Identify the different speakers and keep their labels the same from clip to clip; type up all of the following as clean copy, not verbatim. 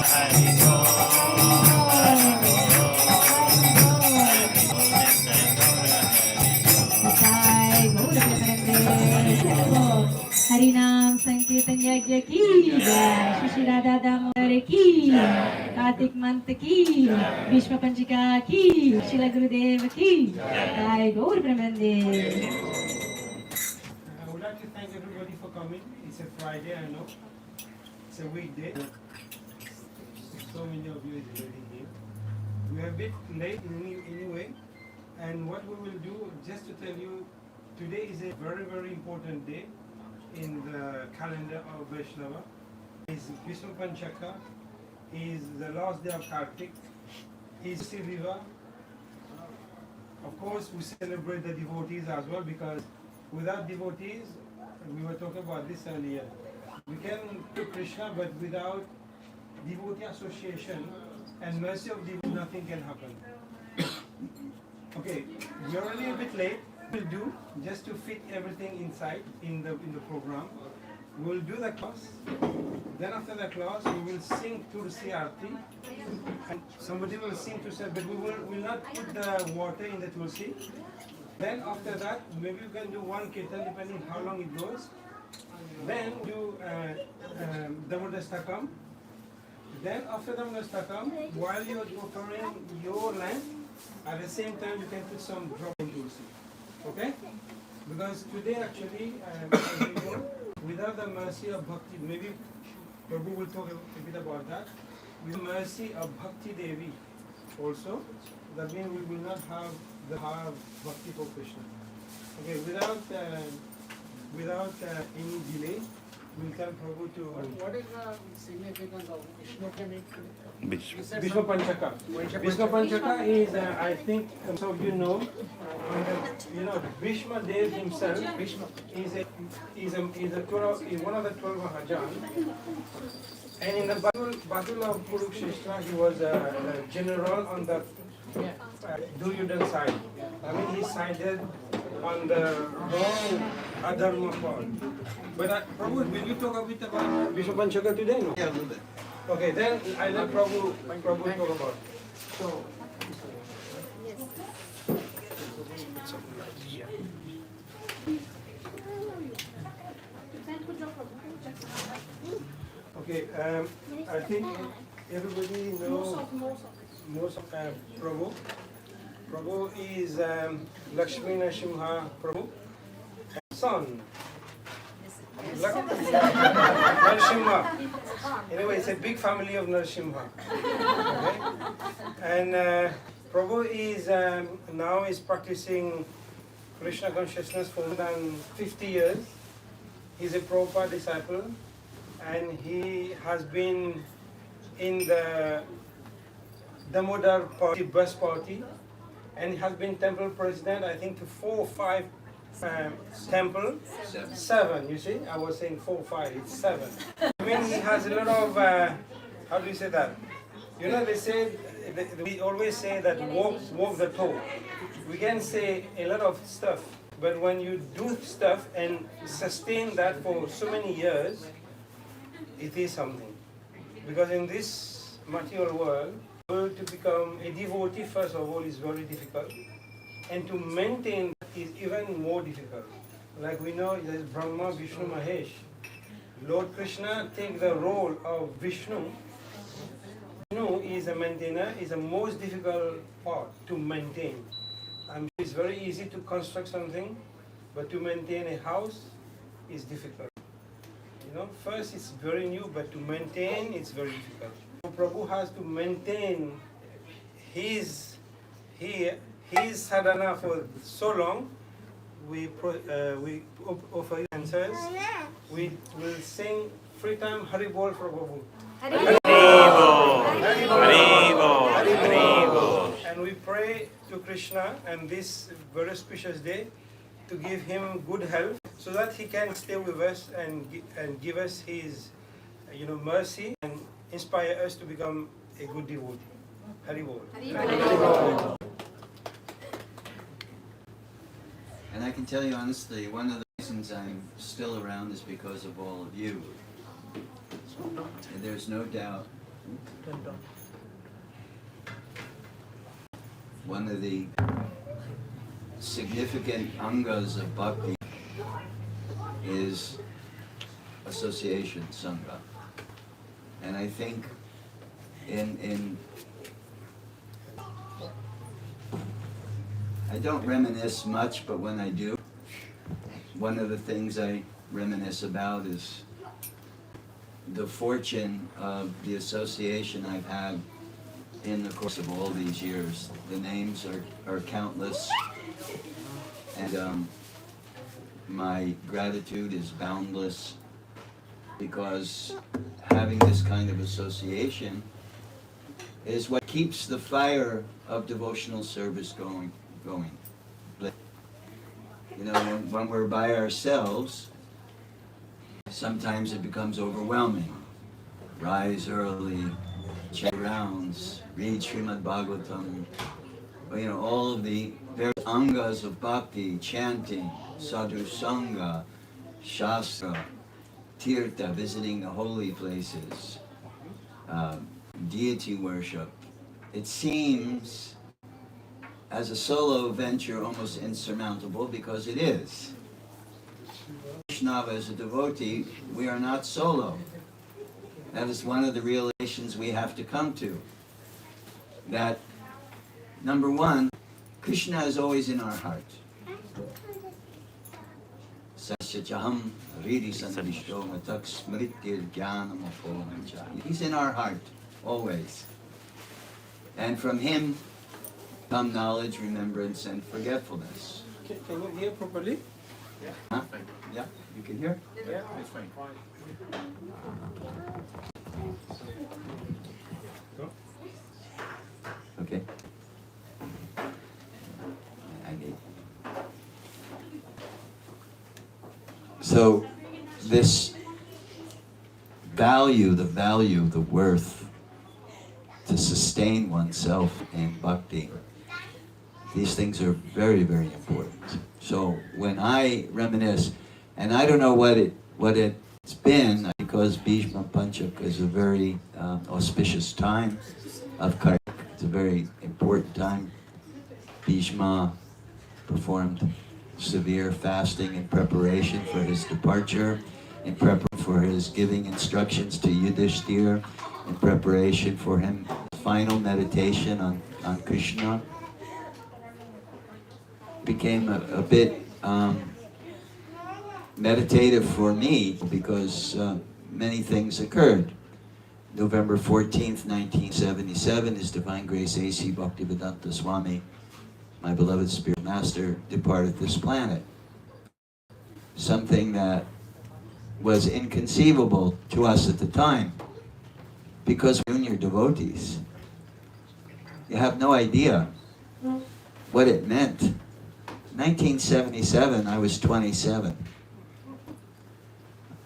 Speaker 1: हरिनाम संकीर्तन यज्ञ की जय, श्री श्री राधा दामोदर की, कार्तिक मंथ की, भीष्म पंचिका की, शिला गुरुदेव की जय, गौर प्रेमानंदे।
Speaker 2: I would like to thank everybody for coming. It's a Friday, I know. It's a weekday. So many of you is already here. We are a bit late anyway. And what we will do, just to tell you, today is a very, very important day in the calendar of Vaishnava. Is Vishnu Panchaka, is the last day of Kartik, is Riva. Of course, we celebrate the devotees as well, because without devotees, we were talking about this earlier, we can do Krishna, but without devotee association and mercy of devotee, nothing can happen. Okay, we are already a bit late. We'll do just to fit everything inside in the program. We'll do the class. Then after the class, we will sing Tulsi Arti. And somebody will sing to say, but we will not put the water in the Tulsi. Then after that, maybe we can do one kirtan depending how long it goes. Then do Damodastakam. Then after Damodastakam, while you're offering your lamp, at the same time you can put some drop in Tulsi. Okay? Because today actually, without the mercy of Bhakti, maybe Prabhu will talk a bit about that. With the mercy of Bhakti Devi also, that means we will not have Bhakti for Krishna. Okay, without any delay, we'll tell Prabhu to...
Speaker 3: What is the significance of Vishnu?
Speaker 2: Vishnu Panchaka. Vishnu Panchaka is, I think, some of you know, Bhishma Dev himself is one of the 12 Mahajans. And in the battle of Kurukshetra, he was a general on the Duryodhan side. I mean, he sided on the wrong Adharma part. But Prabhu, will you talk a bit about Vishnu Panchaka today? No?
Speaker 4: Yeah, a little bit.
Speaker 2: Okay, then I let Prabhu talk about it. So, okay, I think everybody knows Prabhu. Prabhu is Lakshmi Narasimha Prabhu, son. Narasimha. Anyway, it's a big family of Narasimha. Okay? And Prabhu is now is practicing Krishna consciousness for more than 50 years. He's a Prabhupada disciple, and he has been in the Damodar party, bus party, and he has been temple president, I think, to 4 or 5 temple. Seven, you see? I was saying 4 or 5, it's 7. I mean, he has a lot of, how do you say that? You know, they say, we always say that walk the talk. We can say a lot of stuff, but when you do stuff and sustain that for so many years, it is something. Because in this material world, to become a devotee, first of all, is very difficult. And to maintain that is even more difficult. Like we know, there is Brahma, Vishnu, Mahesh. Lord Krishna takes the role of Vishnu. Vishnu is a maintainer, is the most difficult part to maintain. I mean, it's very easy to construct something, but to maintain a house is difficult. You know, first it's very new, but to maintain it's very difficult. So Prabhu has to maintain his sadhana for so long. We offer answers. We will sing free time Hari Bol for Prabhu. Hari Bol. Hari Bol. Hari Bol. And we pray to Krishna and this very specious day to give him good health so that he can stay with us and give us his mercy and inspire us to become a good devotee. Hari Bol.
Speaker 4: And I can tell you honestly, one of the reasons I'm still around is because of all of you. And there's no doubt one of the significant angas of bhakti is association, sangha. And I think I don't reminisce much, but when I do, one of the things I reminisce about is the fortune of the association I've had in the course of all these years. The names are countless, and my gratitude is boundless, because having this kind of association is what keeps the fire of devotional service going. You know, when we're by ourselves, sometimes it becomes overwhelming. Rise early, chant rounds, read Srimad Bhagavatam, you know, all of the various angas of bhakti, chanting, sadhu sangha, shastra, tirtha, visiting the holy places, deity worship. It seems, as a solo venture, almost insurmountable, because it is. Vaishnava, as a devotee, we are not solo. That is one of the realizations we have to come to. That, number one, Krishna is always in our heart. He's in our heart, always. And from him come knowledge, remembrance, and forgetfulness.
Speaker 2: Can you hear properly?
Speaker 4: Huh? Yeah, you can hear?
Speaker 2: Yeah, it's fine.
Speaker 4: Okay. I need. So, this value, the worth to sustain oneself in bhakti, these things are very, very important. So when I reminisce, and I don't know what it's been, because Bhishma Panchak is a very auspicious time of Kartik. It's a very important time. Bhishma performed severe fasting in preparation for his departure, in preparation for his giving instructions to Yudhishthira, in preparation for him final meditation on Krishna. Became a bit meditative for me, because many things occurred. November 14th, 1977, His Divine Grace A.C. Bhaktivedanta Swami, my beloved Spirit Master, departed this planet. Something that was inconceivable to us at the time, because we're junior devotees. You have no idea what it meant. 1977, I was 27.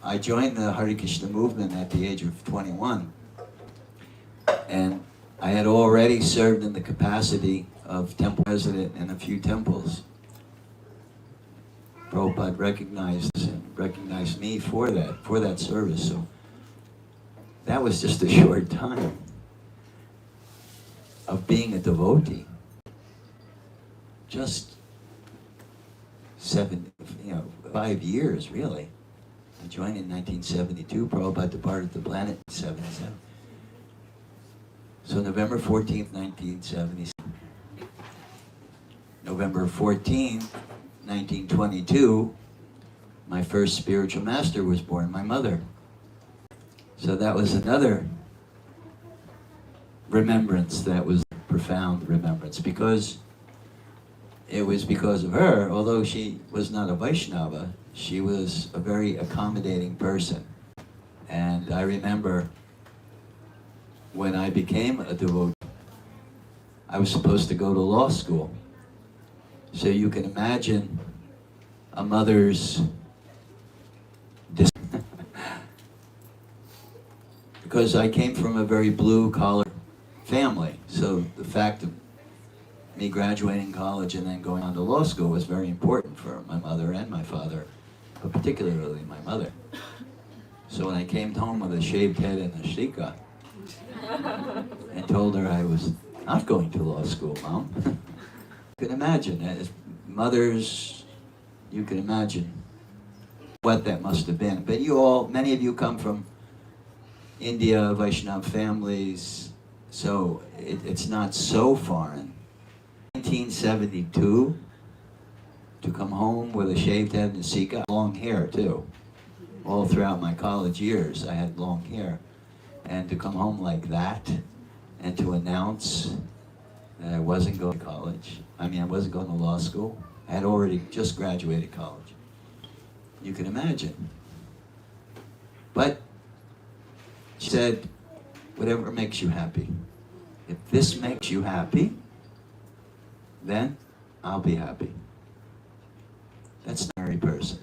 Speaker 4: I joined the Hare Krishna movement at the age of 21. And I had already served in the capacity of temple president in a few temples. Prabhupada recognized me for that service. So that was just a short time of being a devotee. Just 5 years, really. I joined in 1972. Prabhupada departed the planet in 77. So November 14th, 1977. November 14th, 1922, my first spiritual master was born, my mother. So that was another remembrance that was a profound remembrance, because it was because of her, although she was not a Vaishnava, she was a very accommodating person. And I remember when I became a devotee, I was supposed to go to law school. So you can imagine a mother's because I came from a very blue-collar family. So the fact of me graduating college and then going on to law school was very important for my mother and my father, but particularly my mother. So when I came home with a shaved head and a shtika, and told her I was not going to law school, Mom. You can imagine, as mothers, you can imagine what that must have been. But you all, many of you come from India, Vaishnav families, so it's not so foreign. 1972, to come home with a shaved head and a sika, long hair too. All throughout my college years, I had long hair. And to come home like that, and to announce that I wasn't going to college, I wasn't going to law school. I had already just graduated college. You can imagine. But she said, whatever makes you happy. If this makes you happy, then I'll be happy. That's an ordinary person.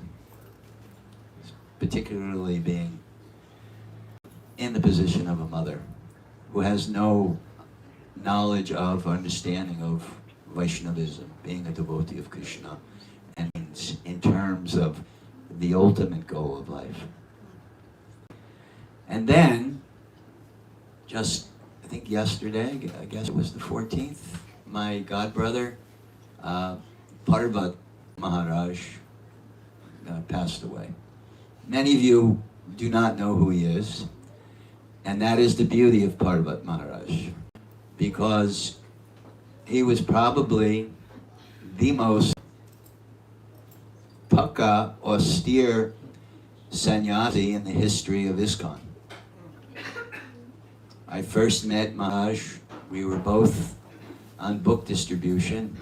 Speaker 4: Particularly being in the position of a mother who has no knowledge of, understanding of Vaishnavism, being a devotee of Krishna, and in terms of the ultimate goal of life. And then, just, I think yesterday, I guess it was the 14th, my godbrother, Parvat Maharaj, passed away. Many of you do not know who he is, and that is the beauty of Parvat Maharaj, because he was probably the most pukka, austere sannyasi in the history of ISKCON. I first met Maharaj, we were both on book distribution,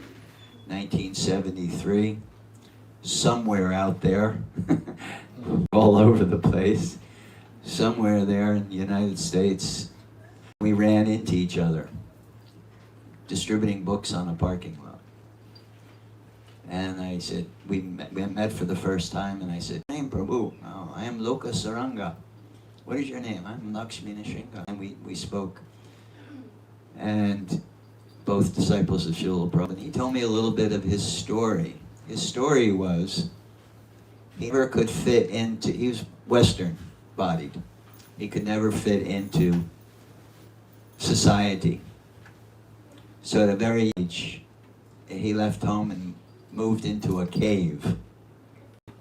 Speaker 4: 1973, somewhere out there, all over the place, somewhere there in the United States. We ran into each other, distributing books on a parking lot. And I said, we met for the first time, and I said, "Name Prabhu." "Oh, I am Loka Saranga." "What is your name?" "I'm Lakshmi Nishinga." And we spoke. And both disciples of Srila Prabhupada. And he told me a little bit of his story. His story was, he never could fit into, he was Western bodied. He could never fit into society. So at a very age, he left home and moved into a cave.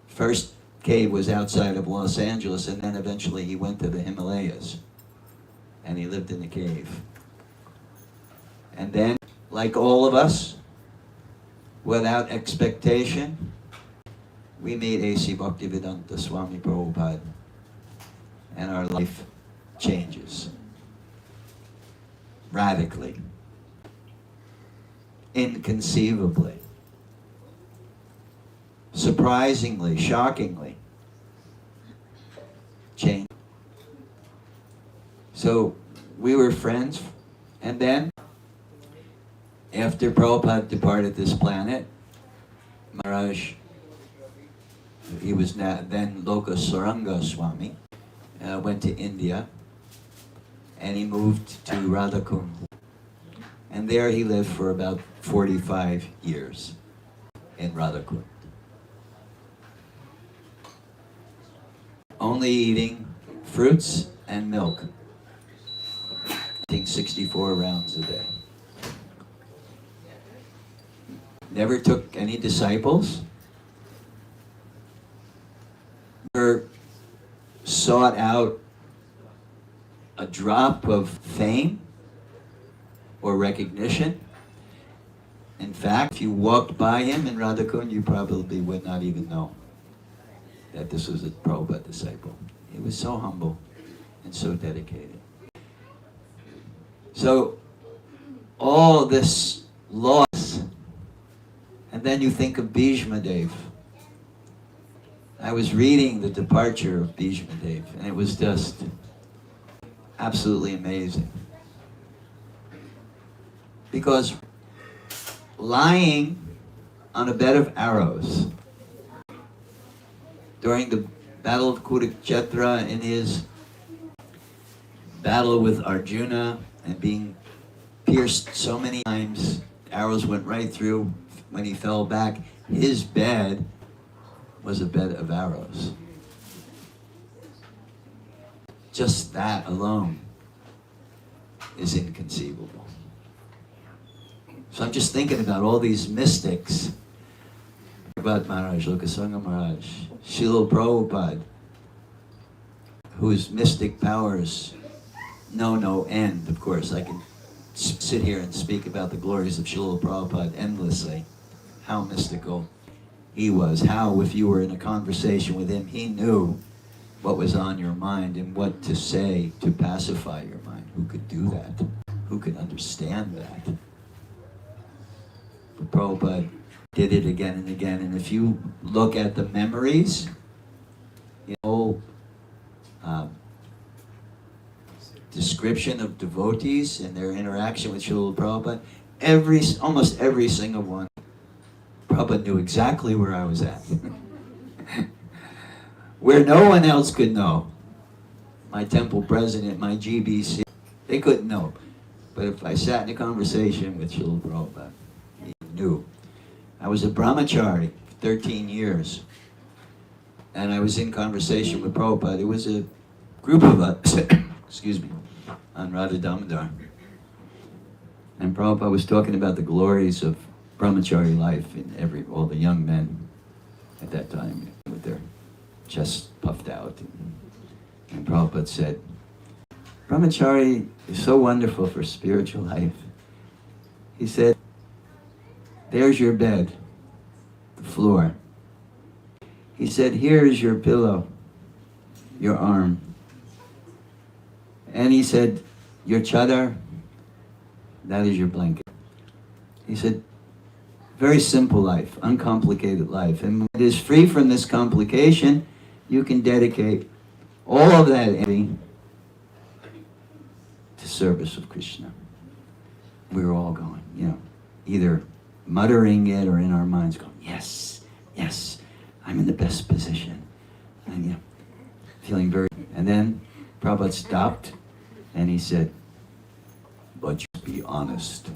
Speaker 4: First cave was outside of Los Angeles, and then eventually he went to the Himalayas. And he lived in a cave. And then, like all of us, without expectation, we meet A.C. Bhaktivedanta Swami Prabhupada, and our life changes radically, inconceivably, surprisingly, shockingly changed. So we were friends, and then after Prabhupada departed this planet, Maharaj, he was then Loka Saranga Swami, went to India, and he moved to Radhakund. And there he lived for about 45 years in Radhakund. Only eating fruits and milk. Eating 64 rounds a day. Never took any disciples. Never sought out a drop of fame or recognition. In fact, if you walked by him in Radhakund, you probably would not even know that this was a Prabhupada disciple. He was so humble and so dedicated. So, all this loss, and then you think of Bhishma Dev. I was reading the departure of Bhishma Dev, and it was just absolutely amazing. Because lying on a bed of arrows during the Battle of Kurukshetra, in his battle with Arjuna, and being pierced so many times, arrows went right through. When he fell back, his bed was a bed of arrows. Just that alone is inconceivable. So I'm just thinking about all these mystics, Bhagavad Maharaj, Lokasanga Maharaj, Srila Prabhupada, whose mystic powers know no end. Of course, I can sit here and speak about the glories of Srila Prabhupada endlessly, how mystical he was, how if you were in a conversation with him, he knew what was on your mind and what to say to pacify your mind. Who could do that? Who could understand that? But Prabhupada did it again and again, and if you look at the memories, description of devotees and their interaction with Srila Prabhupada, almost every single one, Prabhupada knew exactly where I was at. Where no one else could know. My temple president, my GBC, they couldn't know. But if I sat in a conversation with Srila Prabhupada, he knew. I was a brahmachari for 13 years. And I was in conversation with Prabhupada. It was a group of us, excuse me, on Radha Damodar. And Prabhupada was talking about the glories of brahmachari life in all the young men at that time with their chests puffed out. And Prabhupada said, brahmachari is so wonderful for spiritual life. He said, there's your bed, the floor. He said, here's your pillow, your arm. And he said, your chadar, that is your blanket. He said, very simple life, uncomplicated life. And when it is free from this complication, you can dedicate all of that energy to service of Krishna. We were all going, either muttering it or in our minds going, yes, yes, I'm in the best position. And feeling very... And then Prabhupada stopped and he said, but you be honest.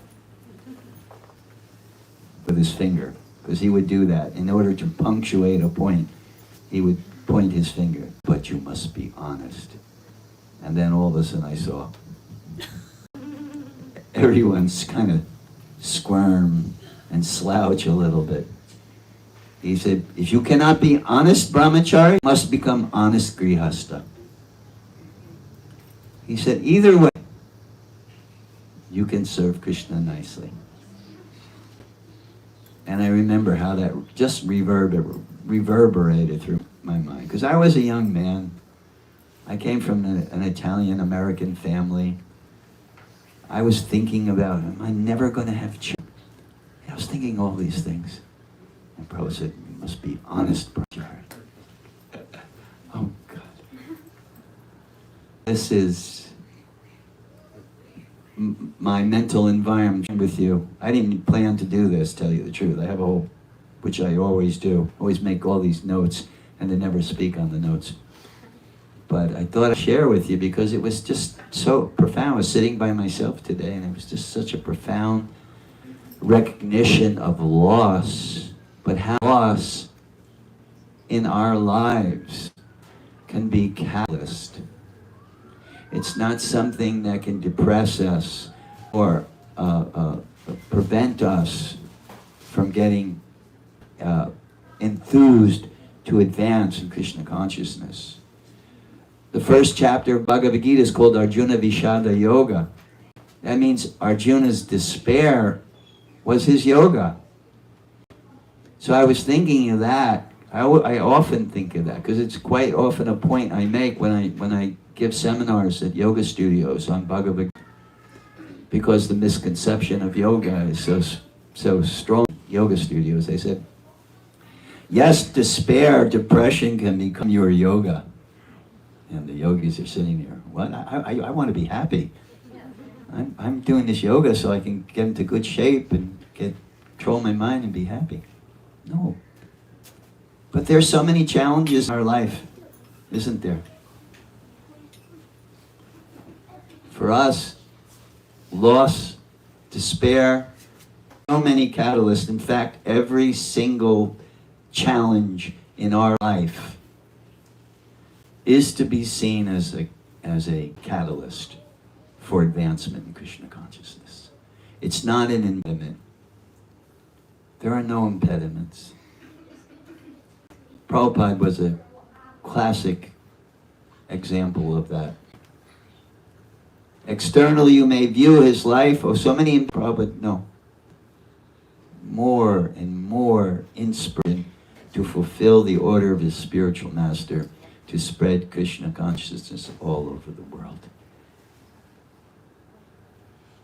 Speaker 4: With his finger, because he would do that. In order to punctuate a point, he would point his finger, but you must be honest. And then all of a sudden I saw everyone's kind of squirm and slouch a little bit. He said, if you cannot be honest brahmachari, you must become honest grihasta. He said, either way, you can serve Krishna nicely. And I remember how that just reverberated through my mind. Because I was a young man. I came from an Italian-American family. I was thinking about, am I never going to have children? I was thinking all these things. And Prabhupada said, you must be honest, brother. Oh, God. This is my mental environment with you. I didn't plan to do this, tell you the truth. I have a whole, which I always do, always make all these notes and then never speak on the notes. But I thought I'd share with you because it was just so profound. I was sitting by myself today and it was just such a profound recognition of loss, but how loss in our lives can be catalyst. It's not something that can depress us or prevent us from getting enthused to advance in Krishna consciousness. The first chapter of Bhagavad Gita is called Arjuna Vishada Yoga. That means Arjuna's despair was his yoga. So I was thinking of that. I often think of that because it's quite often a point I make when I give seminars at yoga studios on Bhagavad Gita, because the misconception of yoga is so strong. Yoga studios, they said, yes, despair, depression can become your yoga. And the yogis are sitting there, what? I want to be happy. I'm doing this yoga so I can get into good shape and control my mind and be happy. No. But there's so many challenges in our life, isn't there? For us, loss, despair, so many catalysts. In fact, every single challenge in our life is to be seen as a catalyst for advancement in Krishna consciousness. It's not an impediment. There are no impediments. Prabhupada was a classic example of that. Externally, you may view his life, oh, so many, Prabhupada, no. More and more inspiration to fulfill the order of his spiritual master, to spread Krishna consciousness all over the world.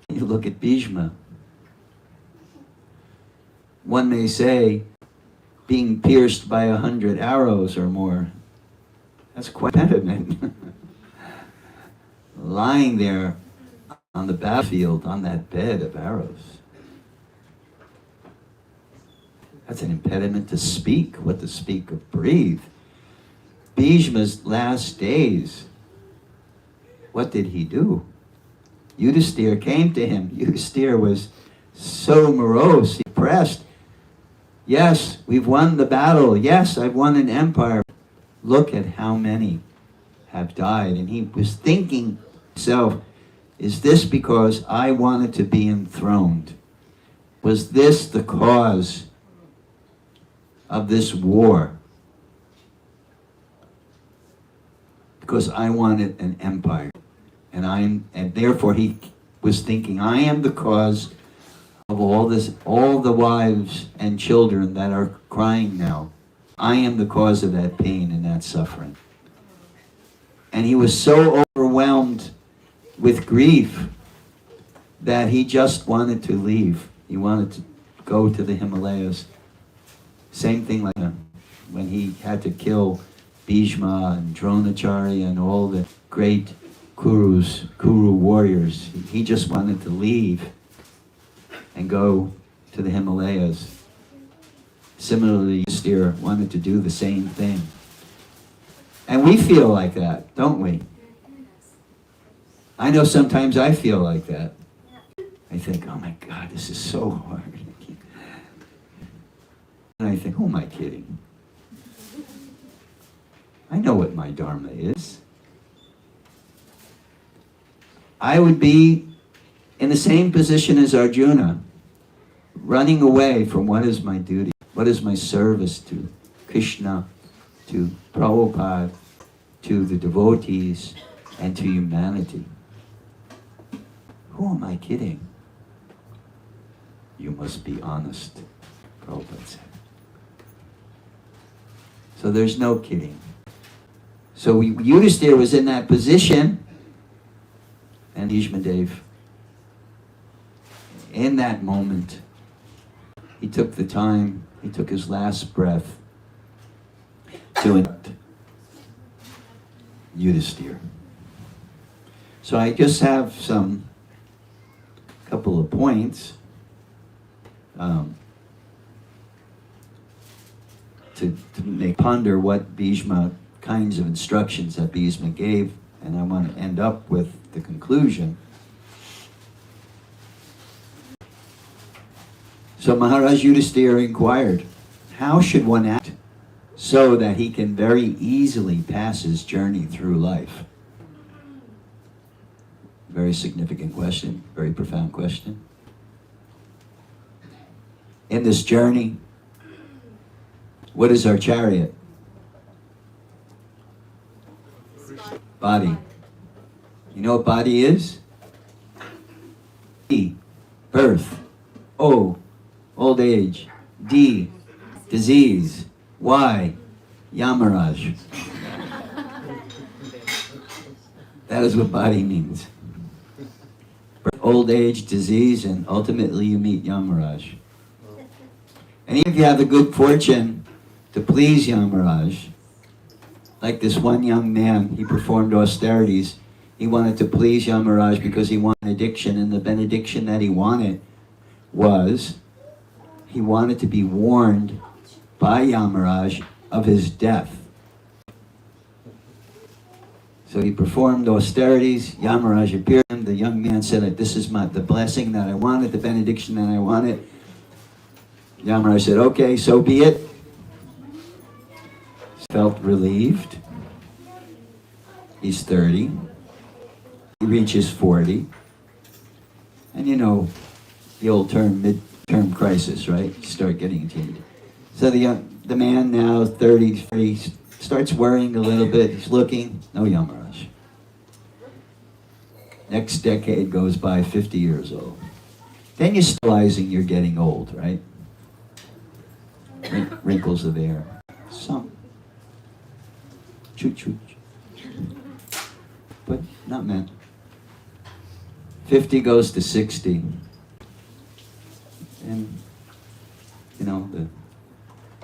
Speaker 4: You look at Bhishma. One may say, being pierced by 100 arrows or more, that's quite an impediment. Lying there on the battlefield, on that bed of arrows. That's an impediment to speak, what to speak of breathe. Bhishma's last days, what did he do? Yudhisthira came to him. Yudhisthira was so morose, depressed. Yes, we've won the battle. Yes, I've won an empire. Look at how many have died. And he was thinking to himself, is this because I wanted to be enthroned? Was this the cause of this war? Because I wanted an empire. And therefore he was thinking, I am the cause of all this, all the wives and children that are crying now. I am the cause of that pain and that suffering. And he was so overwhelmed with grief that he just wanted to leave. He wanted to go to the Himalayas. Same thing like when he had to kill Bhishma and Dronacharya and all the great Kuru warriors. He just wanted to leave and go to the Himalayas. Similarly, Yudhisthira wanted to do the same thing. And we feel like that, don't we? I know sometimes I feel like that. I think, oh my God, this is so hard. And I think, who am I kidding? I know what my dharma is. I would be in the same position as Arjuna, running away from what is my duty, what is my service to Krishna, to Prabhupada, to the devotees, and to humanity. Who am I kidding? You must be honest, Prabhupada said. So there's no kidding. So Yudhisthira was in that position, and Bhishmadev, in that moment, he took the time, he took his last breath to induct Yudhisthira. So I just have couple of points to make ponder what Bhishma, kinds of instructions that Bhishma gave, and I want to end up with the conclusion. So Maharaj Yudhisthira inquired, how should one act so that he can very easily pass his journey through life? Very significant question, very profound question. In this journey, what is our chariot? Body. You know what body is? B, birth. O, old age. D, disease. Y, Yamaraj. That is what body means. Old age, disease, and ultimately you meet Yamaraj. And if you have the good fortune to please Yamaraj, like this one young man, he performed austerities. He wanted to please Yamaraj because he wanted benediction, and the benediction that he wanted was, he wanted to be warned by Yamaraj of his death. So he performed austerities, Yamaraj appeared, the young man said, this is the blessing that I wanted, the benediction that I wanted. Yamaraj said, okay, so be it. Felt relieved. He's 30. He reaches 40. And you know, the old term, midterm crisis, right? You start getting teenage. So the man now, 30, starts worrying a little bit. He's looking, no Yamaraj. Next decade goes by, 50 years old. Then you're realizing you're getting old, right? Wrinkles are there. Some. Choo-choo. But not meant. 50 goes to 60. And, you know, the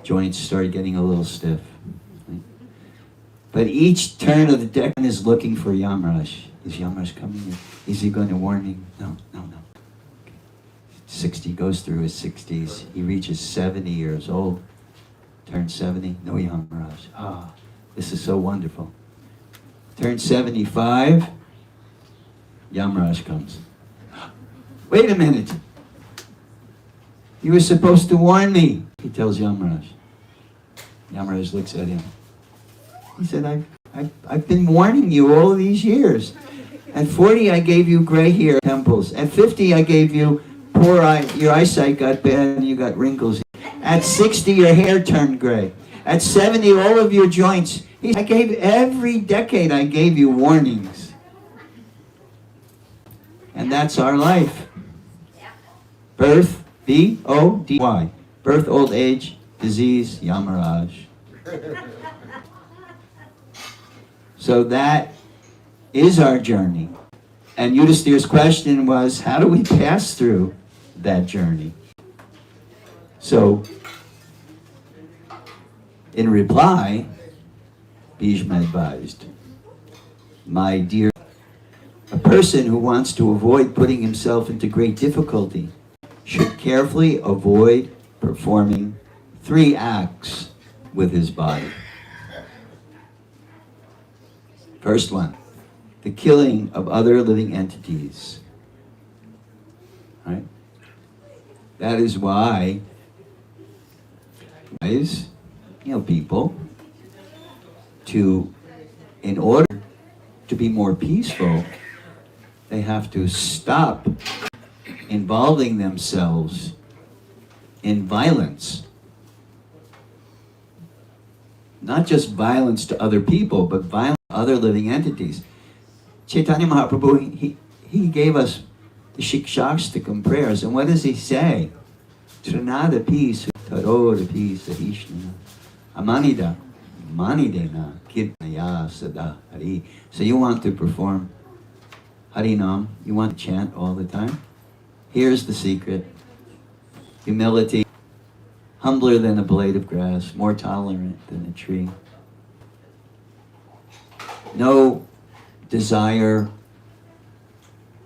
Speaker 4: joints start getting a little stiff. Right? But each turn of the deck is looking for Yamaraj. Is Yamaraj coming? Is he going to warn me? No. 60 goes through his 60s. He reaches 70 years old. Turns 70, no Yamaraj. This is so wonderful. Turns 75, Yamaraj comes. Wait a minute. You were supposed to warn me, he tells Yamaraj. Yamaraj looks at him. He said, I've been warning you all these years. At 40, I gave you gray hair, temples. At 50, I gave you poor eye, your eyesight got bad and you got wrinkles. At 60, your hair turned gray. At 70, all of your joints. Every decade I gave you warnings. And that's our life. Birth, B-O-D-Y. Birth, old age, disease, Yamaraj. So that is our journey. And Yudhisthira's question was, how do we pass through that journey? So, in reply, Bhishma advised, my dear, a person who wants to avoid putting himself into great difficulty should carefully avoid performing 3 acts with his body. First one, the killing of other living entities. Right? That is why, people, in order to be more peaceful, they have to stop involving themselves in violence. Not just violence to other people, but violence to other living entities. Chaitanya Mahaprabhu, he gave us the Shikshastakam prayers, and what does he say? Trinada peace, Taroda peace, Ahishna, Amanida, Manidena, Kirtnaya, Sada, Hari. So you want to perform Harinam, you want to chant all the time? Here's the secret. Humility, humbler than a blade of grass, more tolerant than a tree. No desire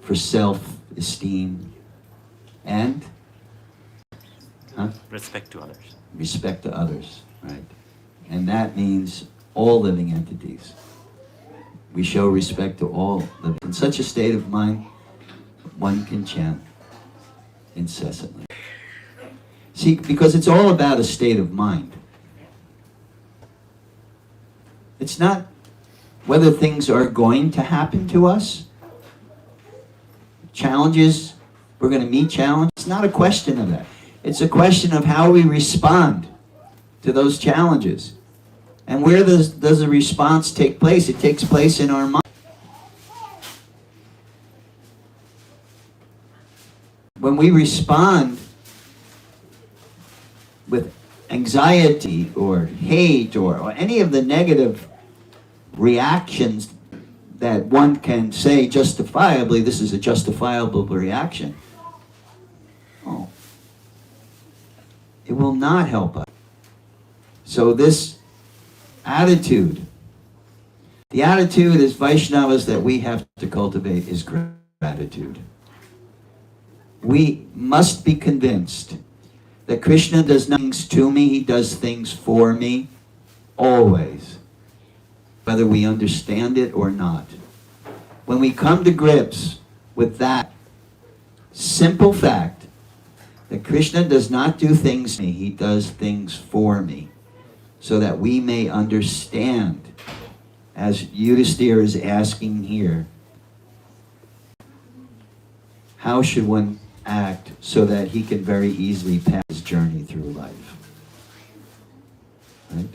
Speaker 4: for self-esteem and
Speaker 5: respect to others.
Speaker 4: Respect to others, right? And that means all living entities. We show respect to all living. In such a state of mind, one can chant incessantly. See, because it's all about a state of mind. It's not whether things are going to happen to us. Challenges, we're going to meet challenges. It's not a question of that. It's a question of how we respond to those challenges. And where does the response take place? It takes place in our mind. When we respond with anxiety or hate or any of the negative reactions that one can say justifiably, this is a justifiable reaction. Oh, it will not help us. So this attitude, the attitude as Vaishnavas that we have to cultivate is gratitude. We must be convinced that Krishna does not things to me, he does things for me, always, whether we understand it or not. When we come to grips with that simple fact that Krishna does not do things to me, he does things for me, so that we may understand, as Yudhisthira is asking here, how should one act so that he can very easily pass his journey through life. Right?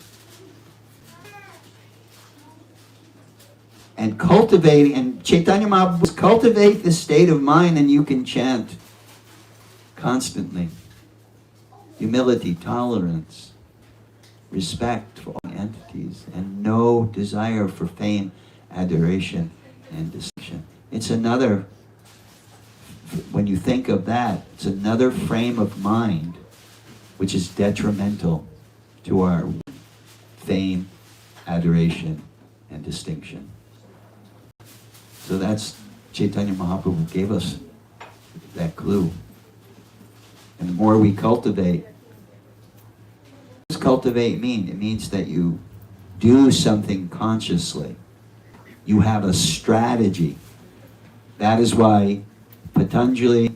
Speaker 4: And cultivating, and Chaitanya Mahaprabhu, cultivate this state of mind and you can chant constantly. Humility, tolerance, respect for all entities, and no desire for fame, adoration, and distinction. It's another, when you think of that, it's another frame of mind which is detrimental to our fame, adoration, and distinction. So that's, Chaitanya Mahaprabhu gave us that clue. And the more we cultivate, what does cultivate mean? It means that you do something consciously. You have a strategy. That is why Patanjali,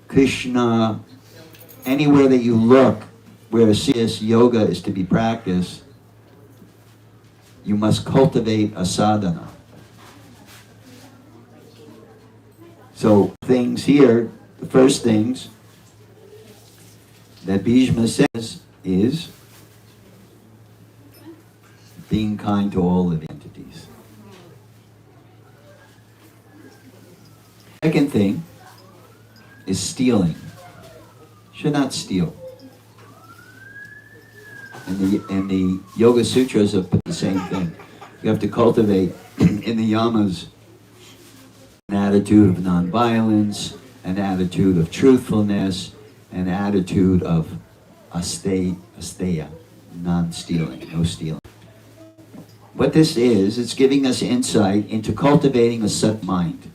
Speaker 4: Krishna, anywhere that you look where serious yoga is to be practiced, you must cultivate a sadhana. So things here, the first things that Bhishma says is being kind to all living entities. Second thing is stealing. Should not steal. And the Yoga Sutras have put the same thing. You have to cultivate in the yamas an attitude of nonviolence, an attitude of truthfulness, an attitude of asteya, non-stealing, no stealing. What this is, it's giving us insight into cultivating a set mind.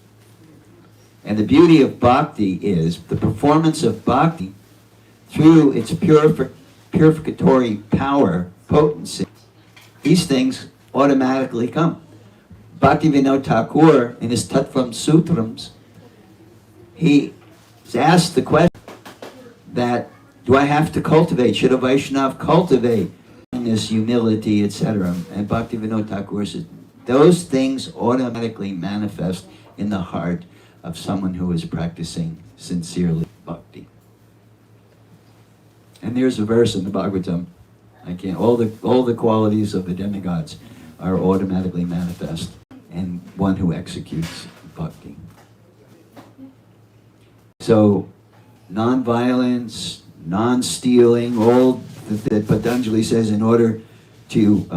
Speaker 4: And the beauty of bhakti is the performance of bhakti through its purificatory power, potency. These things automatically come. Bhaktivinoda Thakur, in his Tattvam Sutrams, he is asked the question that, do I have to cultivate, should a Vaishnav cultivate kindness, humility, etc.? And Bhaktivinoda Thakur says, those things automatically manifest in the heart of someone who is practicing sincerely bhakti. And there's a verse in the Bhagavatam, all the qualities of the demigods are automatically manifest in one who executes bhakti. So, non-violence, non-stealing, all that Patanjali says in order to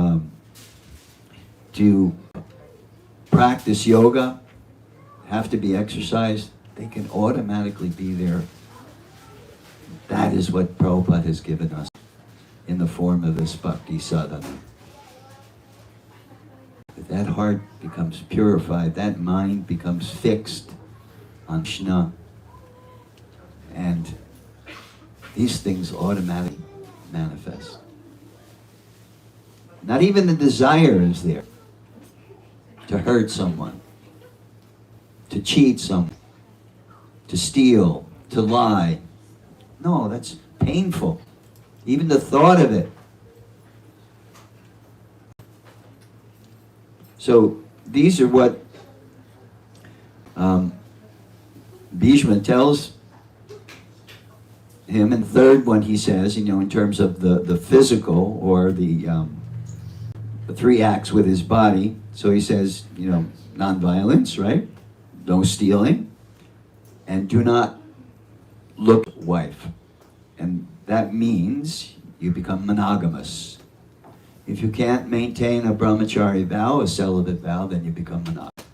Speaker 4: practice yoga, have to be exercised, they can automatically be there. That is what Prabhupada has given us in the form of this bhakti sadhana. That heart becomes purified, that mind becomes fixed on Krishna, and these things automatically manifest. Not even the desire is there to hurt someone, to cheat someone, to steal, to lie. No, that's painful. Even the thought of it. So these are what Bhishma tells him. And the third one he says, in terms of the physical or the three acts with his body. So he says, non-violence, right? No stealing. And do not look at wife. And that means you become monogamous. If you can't maintain a brahmachari vow, a celibate vow, then you become monogamous.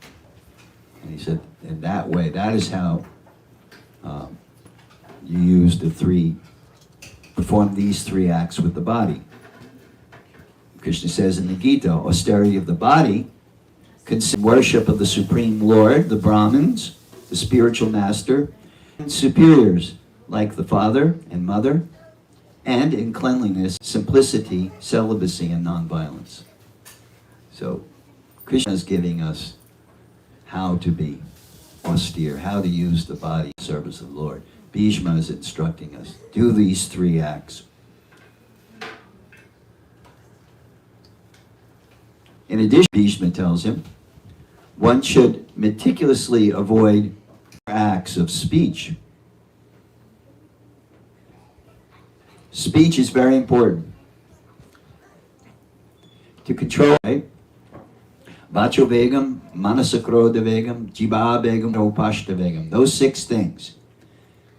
Speaker 4: And he said, in that way, that is how you use perform these three acts with the body. Krishna says in the Gita, austerity of the body consists worship of the Supreme Lord, the Brahmins, the spiritual master, and superiors like the father and mother, and in cleanliness, simplicity, celibacy, and nonviolence. So Krishna is giving us how to be austere, how to use the body in service of the Lord. Bhishma is instructing us, do these three acts. In addition, Bhishma tells him, one should meticulously avoid acts of speech. Speech is very important. To control, right? Vacho Vegam, Manasakroda Vegam, Jiva Vegam, Upashta Vegam. Those 6 things.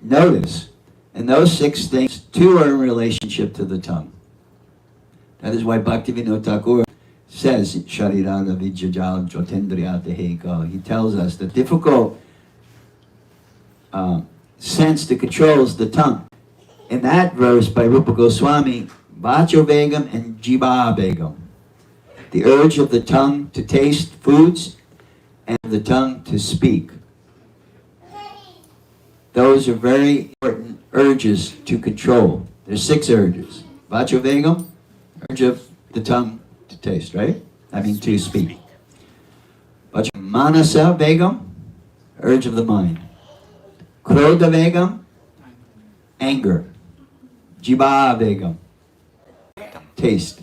Speaker 4: Notice, in those 6 things, 2 are in relationship to the tongue. That is why Bhaktivinoda Thakur says, Sharirana Vijajal Jyotendriyate Heka. He tells us the difficult sense that controls the tongue. In that verse by Rupa Goswami, Vacho Vegam and Jiva Vegam. The urge of the tongue to taste foods and the tongue to speak. Those are very important urges to control. There's 6 urges. Vacho Vegam, urge of the tongue to taste, right? I mean to speak. Vacho Manasa Vegam, urge of the mind. Krodha Vegam, anger. Jiva Vegam, taste.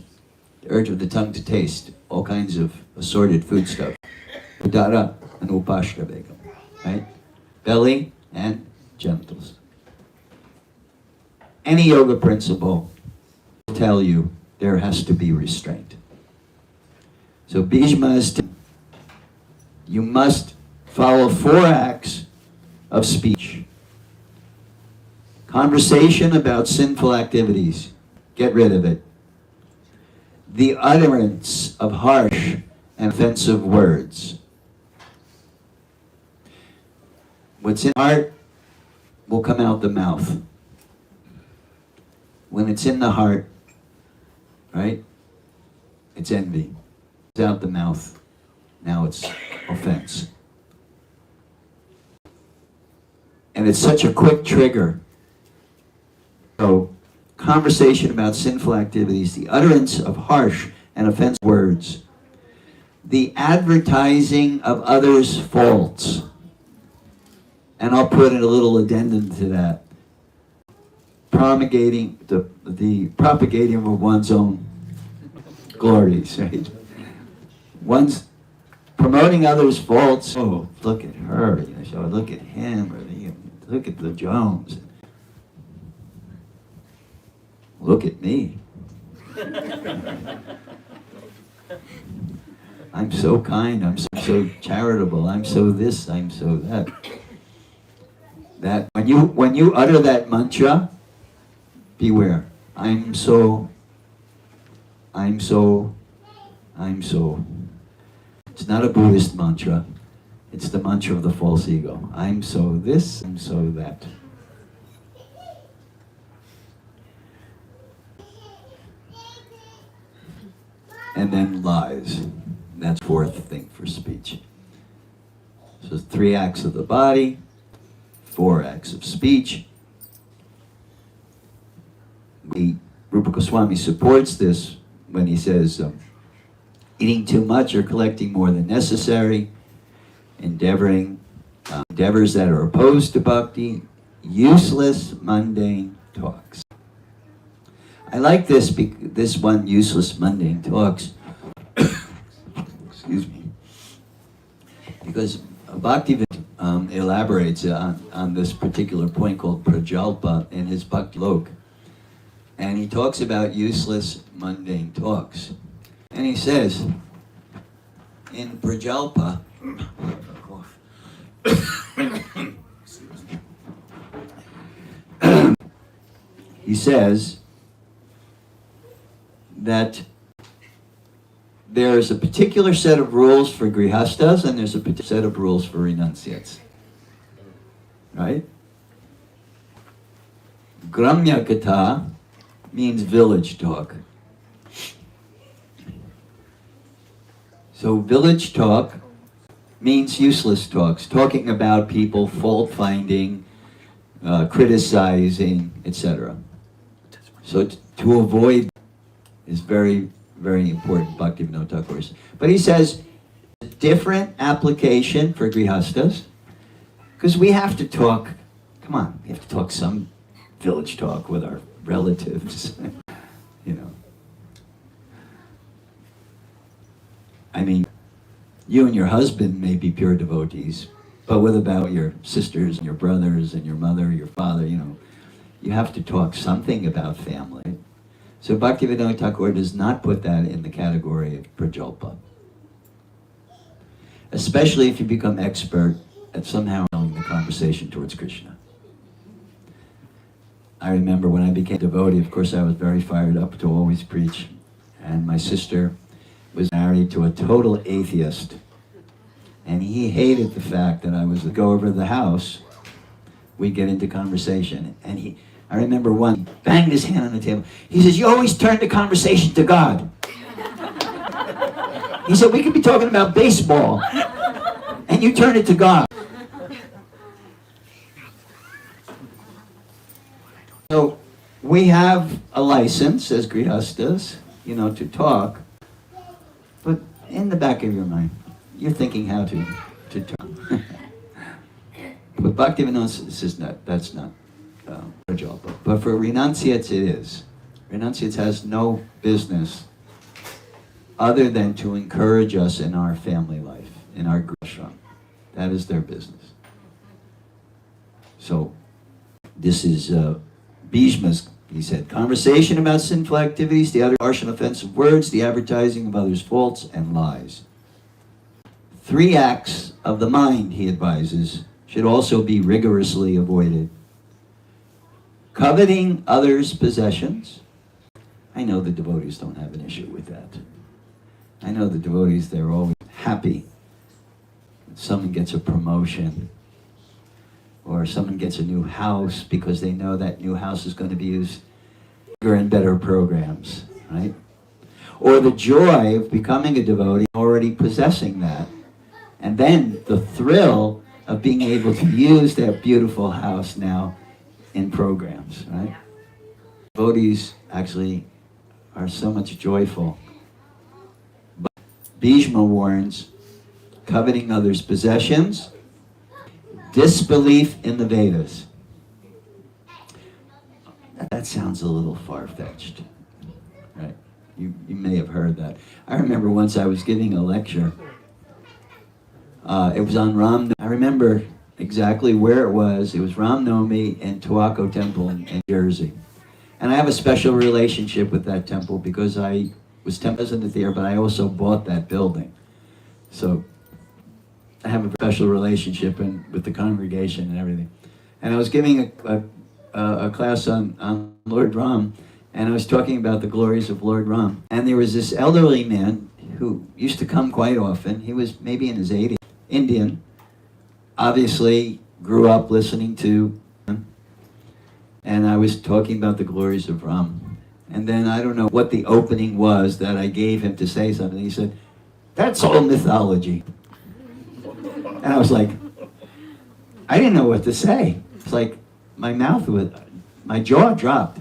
Speaker 4: The urge of the tongue to taste all kinds of assorted food stuff. Udara and Upashta Vegam, right? Belly and genitals. Any yoga principle will tell you there has to be restraint. So Bhishma is you must follow 4 acts of speech. Conversation about sinful activities. Get rid of it. The utterance of harsh and offensive words. What's in the heart will come out the mouth. When it's in the heart, right? It's envy. It's out the mouth. Now it's offense. And it's such a quick trigger. So, conversation about sinful activities, the utterance of harsh and offensive words, the advertising of others' faults. And I'll put in a little addendum to that. Promulgating the propagating of one's own glories, right? One's promoting others' faults. Oh, look at her. Or look at him. Or look at the Jones. Look at me. I'm so kind. I'm so charitable. I'm so this. I'm so that. That when you utter that mantra, beware. I'm so. It's not a Buddhist mantra. It's the mantra of the false ego. I'm so this, I'm so that. And then lies. That's 4th thing for speech. So 3 acts of the body, 4 acts of speech. Rupa Goswami supports this when he says, eating too much or collecting more than necessary, endeavors that are opposed to bhakti, useless, mundane talks. I like this one, useless, mundane talks. Excuse me. Because Bhakti elaborates on this particular point called prajalpa in his Bhakti Lok. And he talks about useless, mundane talks. And he says, in prajalpa, he says that there's a particular set of rules for grihastas and there's a particular set of rules for renunciates. Right? Gramya Katha means village talk. So village talk means useless talks, talking about people, fault finding, criticizing, etc. So to avoid is very, very important, Bhaktivinoda Thakur. But he says, different application for grihastas, because we have to talk, come on, we have to talk some village talk with our relatives, you know. I mean, you and your husband may be pure devotees, But what about your sisters and your brothers and your mother, your father, you have to talk something about family. So Bhaktivinoda Thakur does not put that in the category of prajalpa. Especially if you become expert at somehow telling the conversation towards Krishna. I remember when I became a devotee, of course I was very fired up to always preach. And my sister was married to a total atheist. And he hated the fact that I was to go over to the house, we'd get into conversation. And I remember one banged his hand on the table. He says, "You always turn the conversation to God." He said, "We could be talking about baseball, and you turn it to God." So we have a license as grihastas, to talk, but in the back of your mind, you're thinking how to talk. But Bhaktivinoda says that's not prajalpa. But for renunciates it is. Renunciates has no business other than to encourage us in our family life, in our ashram. That is their business. So this is Bhishma's, he said, conversation about sinful activities, the other harsh and offensive words, the advertising of others' faults and lies. 3 acts of the mind, he advises, should also be rigorously avoided. Coveting others' possessions. I know the devotees don't have an issue with that. I know the devotees, they're always happy when someone gets a promotion or someone gets a new house because they know that new house is going to be used bigger and better programs, right? Or the joy of becoming a devotee, already possessing that. And then the thrill of being able to use that beautiful house now in programs, right? Devotees actually are so much joyful. But Bhishma warns, coveting others' possessions, disbelief in the Vedas. That sounds a little far-fetched, right? You may have heard that. I remember once I was giving a lecture. It was on Ram. I remember exactly where it was. It was Ram Navami in Tuaco Temple in Jersey. And I have a special relationship with that temple because I was temple president there, but I also bought that building. So I have a special relationship with the congregation and everything. And I was giving a class on Lord Ram, and I was talking about the glories of Lord Ram. And there was this elderly man who used to come quite often. He was maybe in his 80s, Indian, obviously grew up listening to him. And I was talking about the glories of Ram. And then I don't know what the opening was that I gave him to say something. He said, "That's all mythology." And I was like, I didn't know what to say. It's like my jaw dropped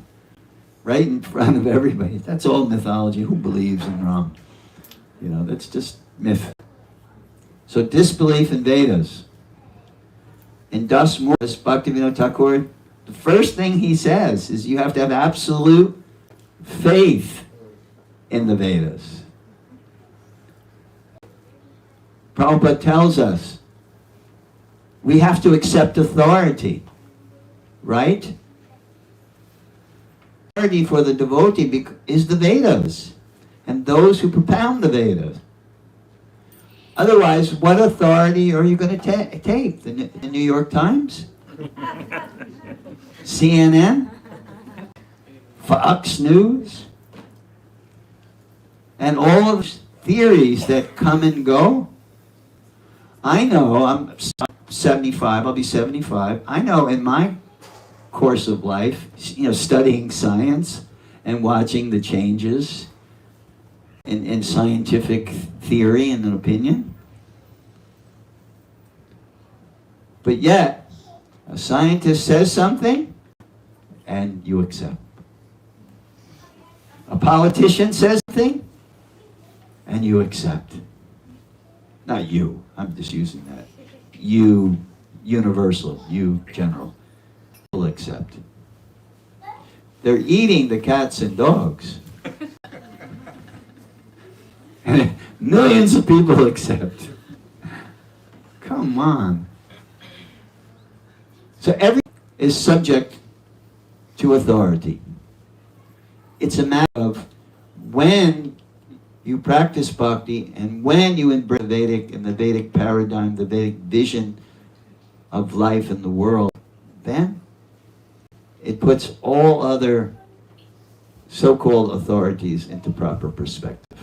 Speaker 4: right in front of everybody. That's all mythology. Who believes in Ram? That's just myth. So disbelief in Vedas. In Das Moras, Bhaktivinoda Thakur, the first thing he says is you have to have absolute faith in the Vedas. Prabhupada tells us we have to accept authority, right? Authority for the devotee is the Vedas and those who propound the Vedas. Otherwise, what authority are you going to take? The New York Times? CNN? Fox News? And all of those theories that come and go? I know, I'm 75, I'll be 75. I know in my course of life, studying science and watching the changes in scientific theory and an opinion. But yet, a scientist says something, and you accept. A politician says something, and you accept. Not you, I'm just using that. You, universal, you, general, will accept. They're eating the cats and dogs. And millions of people accept. Come on. So everything is subject to authority. It's a matter of when you practice bhakti and when you embrace the Vedic paradigm, the Vedic vision of life in the world, then it puts all other so-called authorities into proper perspective.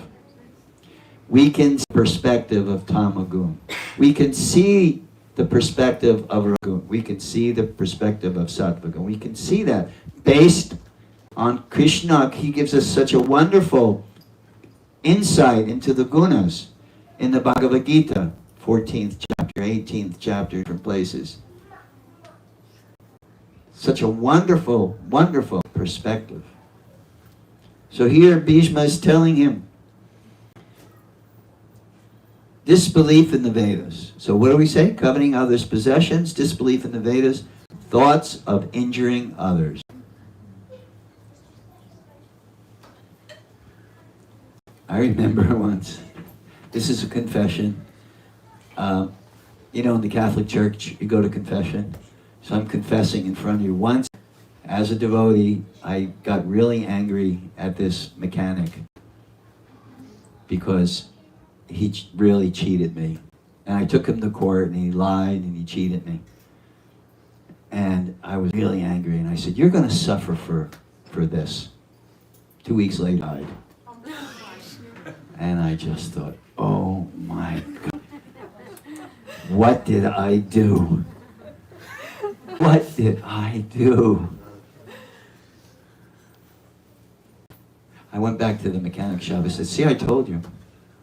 Speaker 4: We can see the perspective of Tamagun. We can see the perspective of Ragun. We can see the perspective of Sattvagun. We can see that based on Krishna. He gives us such a wonderful insight into the gunas in the Bhagavad Gita, 14th chapter, 18th chapter, different places. Such a wonderful, wonderful perspective. So here Bhishma is telling him, disbelief in the Vedas. So what do we say? Coveting others' possessions, disbelief in the Vedas, thoughts of injuring others. I remember once, this is a confession. You know, in the Catholic Church, you go to confession. So I'm confessing in front of you. Once, as a devotee, I got really angry at this mechanic because he really cheated me. And I took him to court and he lied and he cheated me. And I was really angry and I said, you're going to suffer for this. 2 weeks later, I died. And I just thought, oh my God, what did I do? What did I do? I went back to the mechanic shop. I said, see, I told you.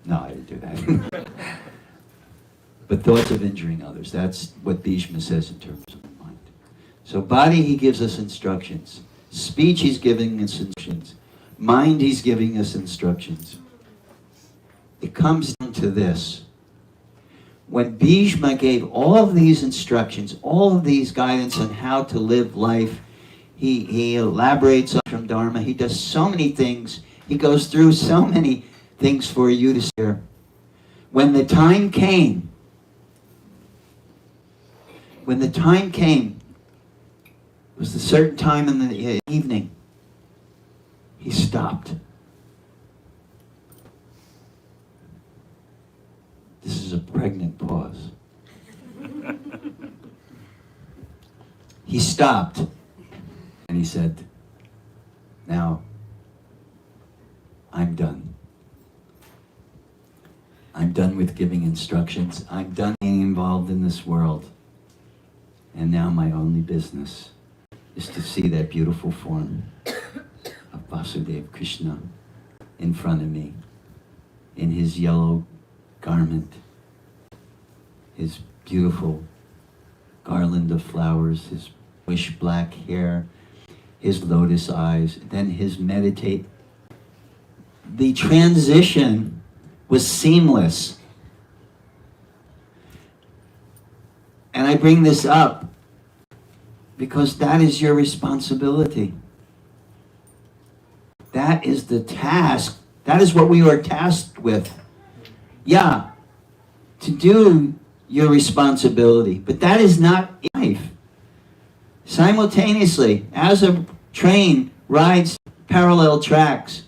Speaker 4: No, I didn't do that. But thoughts of injuring others, that's what Bhishma says in terms of the mind. So body, he gives us instructions. Speech, he's giving us instructions. Mind, he's giving us instructions. It comes down to this. When Bhishma gave all of these instructions, all of these guidance on how to live life, he elaborates from Dharma. He does so many things. He goes through so many things for you to hear. When the time came, it was a certain time in the evening, he stopped. This is a pregnant pause. He stopped and he said, now, I'm done. I'm done with giving instructions. I'm done being involved in this world. And now my only business is to see that beautiful form of Vasudeva Krishna in front of me, in his yellow garment, his beautiful garland of flowers, his wish black hair, his lotus eyes, then his meditate. The transition was seamless. And I bring this up because that is your responsibility. That is the task. That is what we are tasked with. Yeah, to do your responsibility, but that is not life. Simultaneously, as a train rides parallel tracks,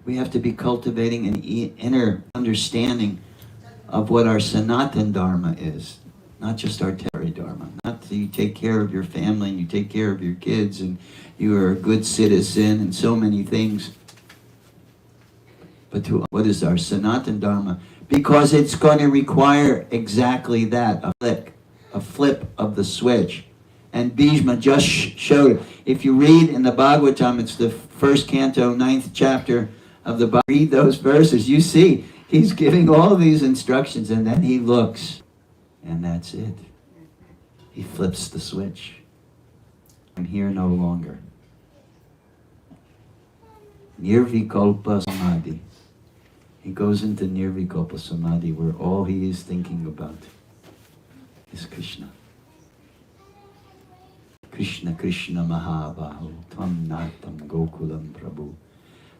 Speaker 4: we have to be cultivating an inner understanding of what our Sanatan Dharma is, not just our Terry Dharma. Not that you take care of your family and you take care of your kids and you are a good citizen and so many things, but to what is our Sanatan Dharma? Because it's going to require exactly that, a flip of the switch. And Bhishma just showed it. If you read in the Bhagavatam, it's the first canto, 9th chapter of the Bhagavatam, read those verses, you see, he's giving all these instructions and then he looks, and that's it. He flips the switch. I'm here no longer. Nirvikalpa Samadhi. He goes into Nirvikalpa Samadhi where all he is thinking about is Krishna. Krishna Krishna Mahabahu Tvam Natam Gokulam Prabhu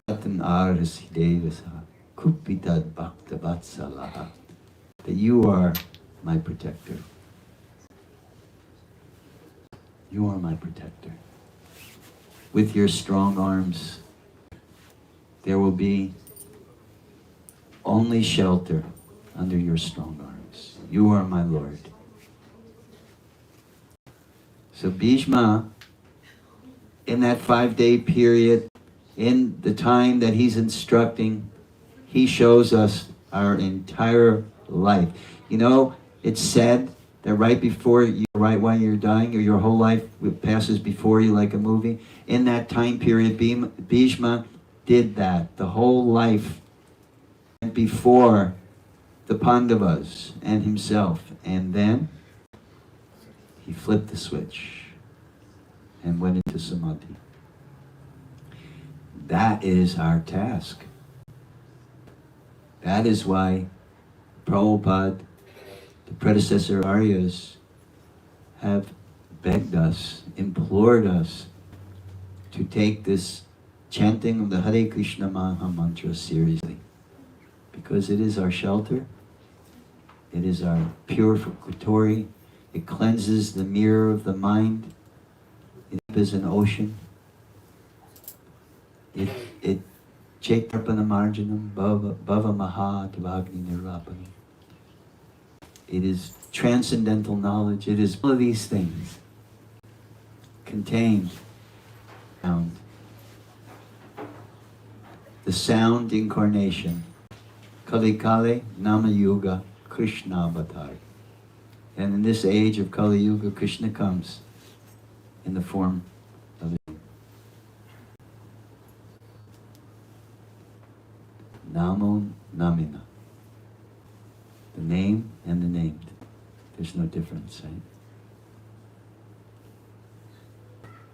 Speaker 4: Atan Arhasi Devasa Kupitad Bhakta Vatsalaha. That you are my protector. You are my protector. With your strong arms, there will be only shelter under your strong arms. You are my Lord. So Bhishma, in that 5-day period, in the time that he's instructing, he shows us our entire life. You know, it's said that right while you're dying, or your whole life passes before you like a movie. In that time period, Bhishma did that. The whole life before the Pandavas and himself. And then he flipped the switch and went into Samadhi. That is our task. That is why Prabhupada, the predecessor Aryas, have begged us, implored us to take this chanting of the Hare Krishna Maha Mantra seriously. Because it is our shelter, it is our purificatory, it cleanses the mirror of the mind, it is an ocean. It Chaitarpana Marjanam Bhava Maha Tavagni Nirvapani. It is transcendental knowledge. It is all of these things contained sound. The sound incarnation. Kali Kale Nama Yuga Krishna Avatar. And in this age of Kali Yuga, Krishna comes in the form of Namo Namina. The name and the named. There's no difference, right?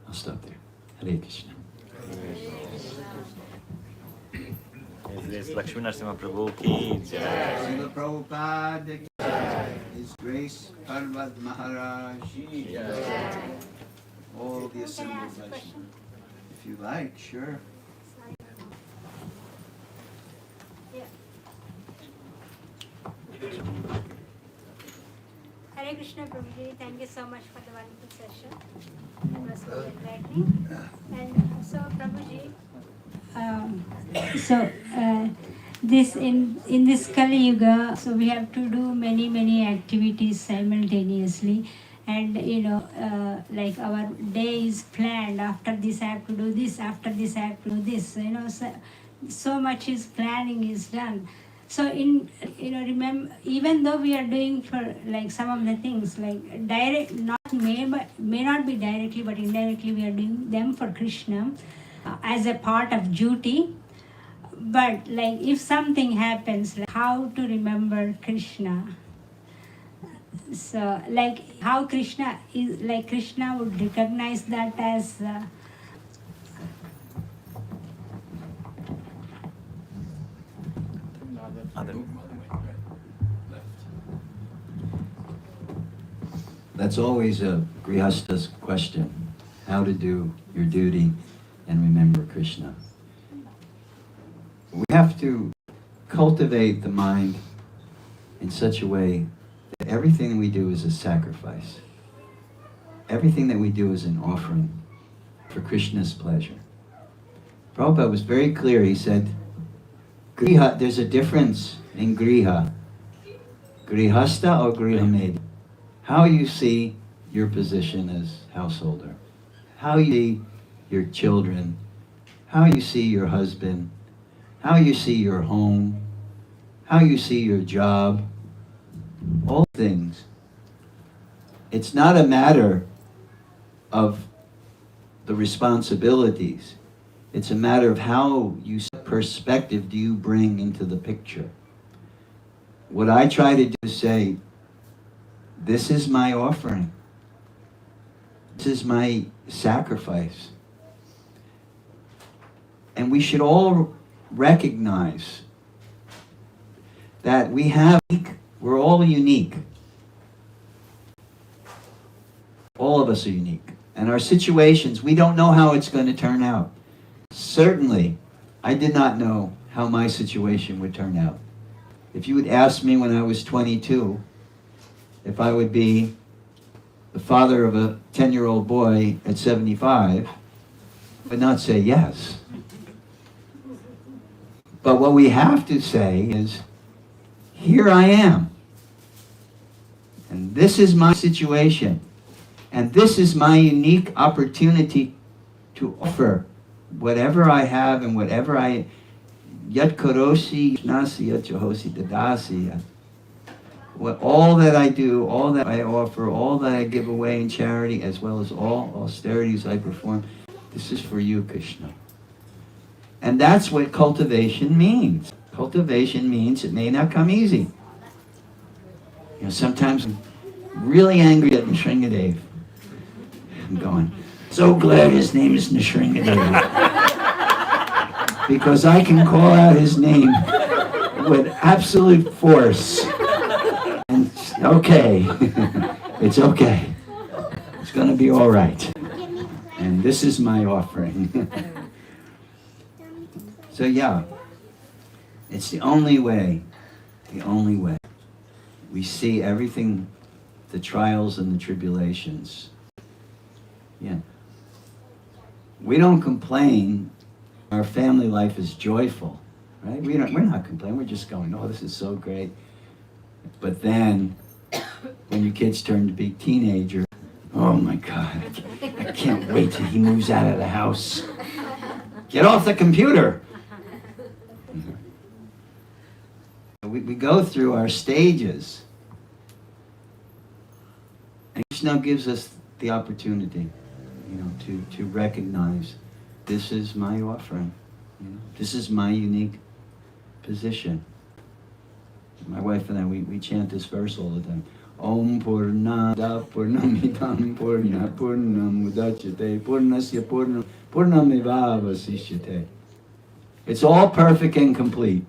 Speaker 4: I'll stop there. Hare Krishna.
Speaker 5: Lakshmi Narasimha Prabhu ki jai.
Speaker 4: Srila Prabhupada ki jai. His Grace Parvat Maharaj ki jai. All the assembled Vaishnavas. If you like, sure.
Speaker 6: Hare Krishna Prabhuji, thank you so much for the wonderful session. It was very enlightening. And so Prabhuji, this in this Kali Yuga, so we have to do many activities simultaneously, and like our day is planned. After this I have to do this. After this I have to do this. So much is planning is done. So remember, even though we are doing for like some of the things like direct, may not be directly, but indirectly we are doing them for Krishna as a part of duty. But like if something happens, like how to remember Krishna. So like how Krishna is, like Krishna would recognize that as
Speaker 4: That's always a Grihasta's question, how to do your duty and remember Krishna. We have to cultivate the mind in such a way that everything we do is a sacrifice. Everything that we do is an offering for Krishna's pleasure. Prabhupada was very clear. He said, Griha, there's a difference in Griha. Grihasta or Grihamedi. How you see your position as householder. How you see your children. How you see your husband. How you see your home. How you see your job. All things. It's not a matter of the responsibilities. It's a matter of how you perspective do you bring into the picture. What I try to do is say, this is my offering. This is my sacrifice. And we should all recognize that we're all unique. All of us are unique. And our situations, we don't know how it's going to turn out. Certainly, I did not know how my situation would turn out. If you would ask me when I was 22, if I would be the father of a 10-year-old boy at 75 would not say yes. But what we have to say is, here I am. And this is my situation. And this is my unique opportunity to offer whatever I have and whatever I yat koroshi nasi yat jehosi dadasi. All that I do, all that I offer, all that I give away in charity, as well as all austerities I perform, this is for you, Krishna. And that's what cultivation means. Cultivation means it may not come easy. You know, sometimes I'm really angry at Nrsingadev. I'm going, so glad his name is Nrsingadev. Because I can call out his name with absolute force. And okay, it's okay. It's going to be all right. And this is my offering. So yeah, it's the only way. We see everything, the trials and the tribulations. Yeah. We don't complain. Our family life is joyful, right? We're not complaining. We're just going, oh, this is so great. But then, when your kids turn to be teenager, oh my God, I can't wait till he moves out of the house. Get off the computer. We go through our stages. And Krishna gives us the opportunity, you know, to recognize this is my offering. You know, this is my unique position. My wife and I, we chant this verse all the time. Om Purnada Purnamidam Purna Purnam Udachyate Purnasya Purnameva Vasishyate. It's all perfect and complete.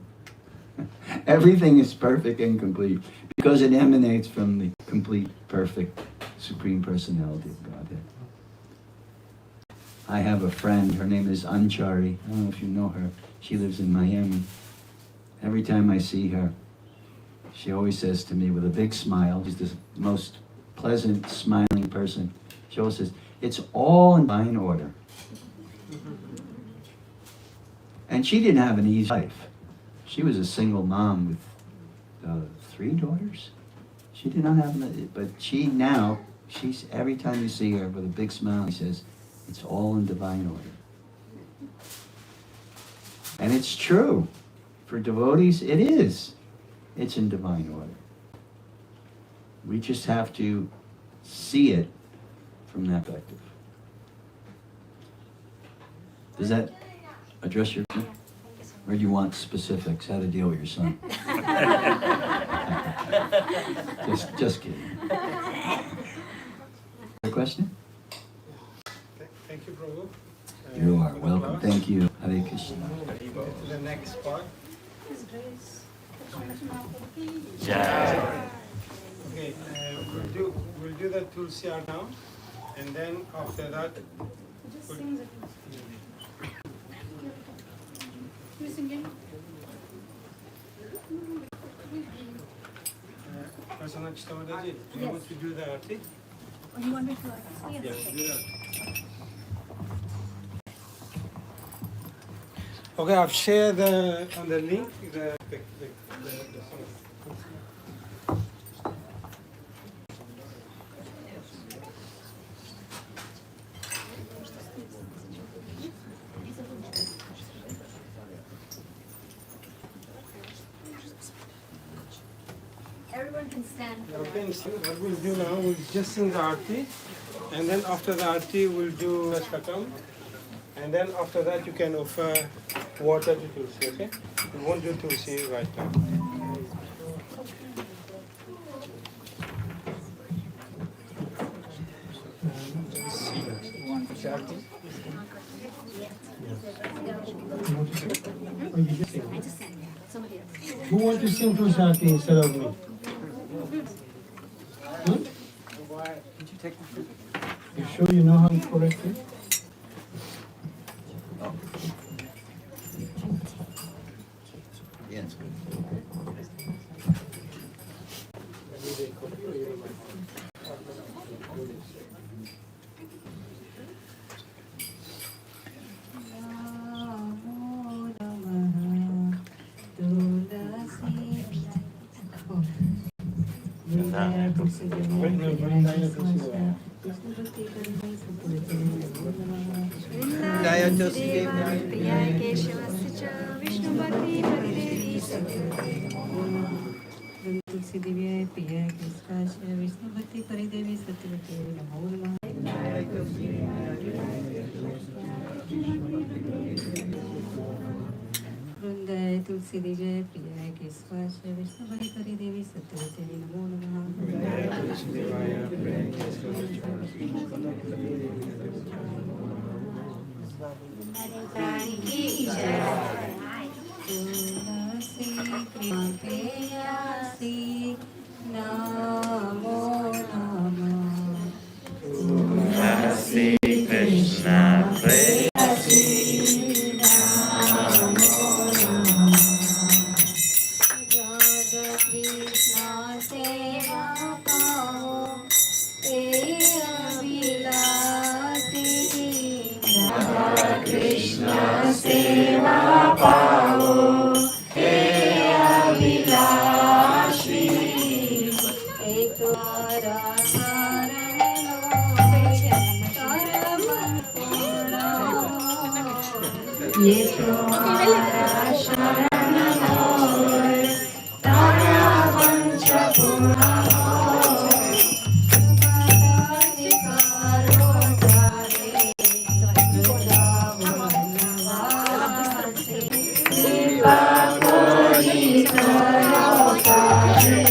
Speaker 4: Everything is perfect and complete because it emanates from the complete, perfect, Supreme Personality of Godhead. I have a friend, her name is Anchari. I don't know if you know her. She lives in Miami. Every time I see her, she always says to me with a big smile, she's the most pleasant, smiling person. She always says, it's all in divine order. And she didn't have an easy life. She was a single mom with 3 daughters. She did not have, but she's every time you see her with a big smile, she says, it's all in divine order. And it's true. For devotees, it is. It's in divine order. We just have to see it from that perspective. Does that address your question? Or do you want specifics, how to deal with your son? just kidding. A question?
Speaker 2: Thank you, Prabhu.
Speaker 4: You are welcome. Thank you. Hare Krishna.
Speaker 2: Go to the next part.
Speaker 5: Jai.
Speaker 2: Okay, we'll do the Tulsi Art now, and then after that, Prasanna Chittamadaji, do you want to do the Aarti?
Speaker 7: Oh, you want me to? Yes.
Speaker 2: Yes, do that. Okay, I've shared on the link the song.
Speaker 7: Everyone can stand.
Speaker 2: Okay, so what we'll do now, we'll just sing the Aarti, and then after the Aarti, we'll do Ashtakam, and then after that, you can offer water to Tulsi, okay? We won't do Tulsi right now.
Speaker 8: Who wants to sing for Shakti instead of me? You sure you know how to correct it?
Speaker 4: Yeah, it's good. Jaya Tusideva.
Speaker 7: प्रिया केशवस्य च विष्णुभक्ति परिदेवी
Speaker 1: तुलसी दिव्याय प्रियाय केशवाय विष्णु भक्ति परिदेवी सत्यवती नमो नमः। वृंदाय तुलसी दिव्याय प्रियाय केशवाय विष्णु भक्ति परिदेवी सत्यवती नमो नमः। तुलसी कृपेयासी नमो नमः।
Speaker 5: Tusi Krishna Prayasi
Speaker 1: Radha Krishna सेवा पाओ तेरा विलासी। राधा कृष्ण सेवा पाओ तेरा विलासी। एक तारा ये तुम्हारा शरण होय, तारा पंचपूर्ण होय। पदाधिकारो तारे, वृंदावनवासी। कृपा कोरी करो तारे,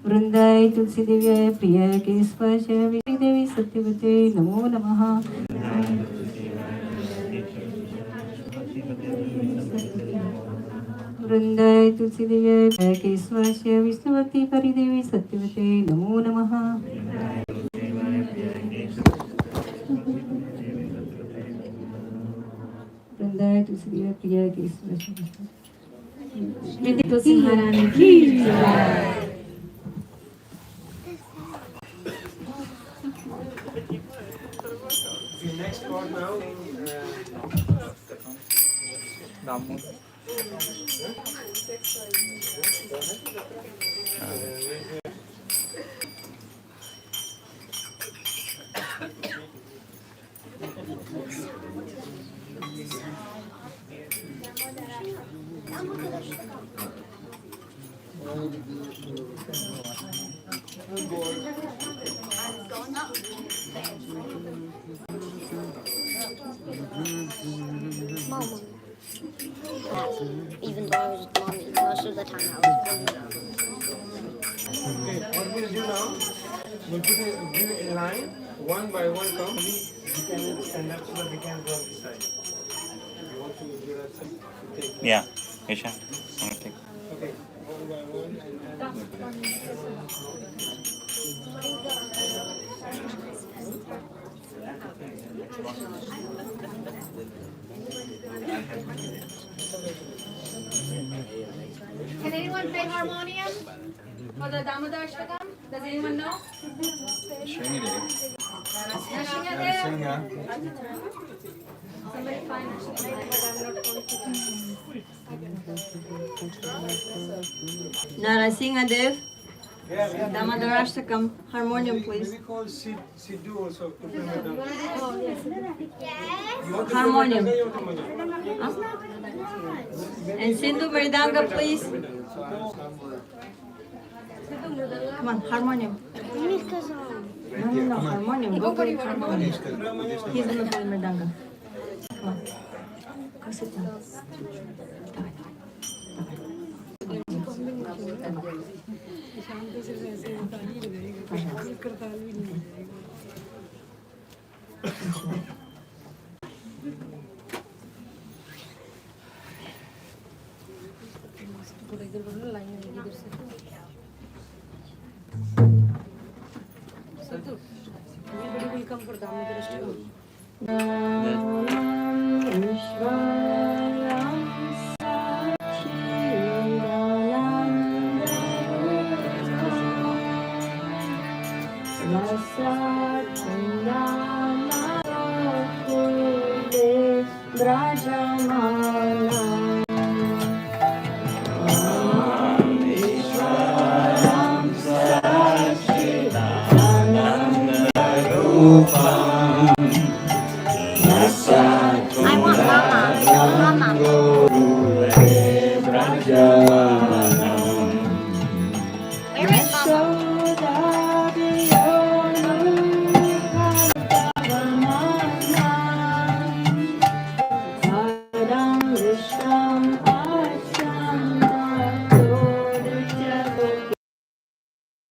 Speaker 6: वृंदाय तुलसी देव्याय प्रियाय केशवाय देवी सत्यवते नमो नमः वृंदाय तुलसी देव्याय प्रियाय केशवाय विष्णुवती परिदेवी सत्यवते नमो नमः वृंदाय तुलसी देव्याय प्रियाय केशवाय
Speaker 1: तुलसी महारानी की जय।
Speaker 2: The next part now.
Speaker 9: Even though I was with mommy, most of the time I was with
Speaker 2: Okay, what we'll do now, we'll put it in line, one by one come. You can stand up so that we can go on this side. You want to do that thing? Take.
Speaker 5: Yeah, Isha. Okay.
Speaker 2: Okay, one by one
Speaker 7: Can anyone play harmonium for the Damodar Shtakam? Does anyone know? Somebody find
Speaker 10: Narasimhadev,
Speaker 2: Yeah, yeah.
Speaker 10: Damodarashtakam, harmonium please.
Speaker 2: We call Sidhu also to play madam. You want to
Speaker 10: Harmonium.
Speaker 2: play madam?
Speaker 10: Huh? And Sindhu Mridanga please. Come on, harmonium. No, harmonium. Go play harmonium. He's gonna play Mridanga. Come on. Go sit down.
Speaker 6: Brajamana
Speaker 9: I want mama. Mama.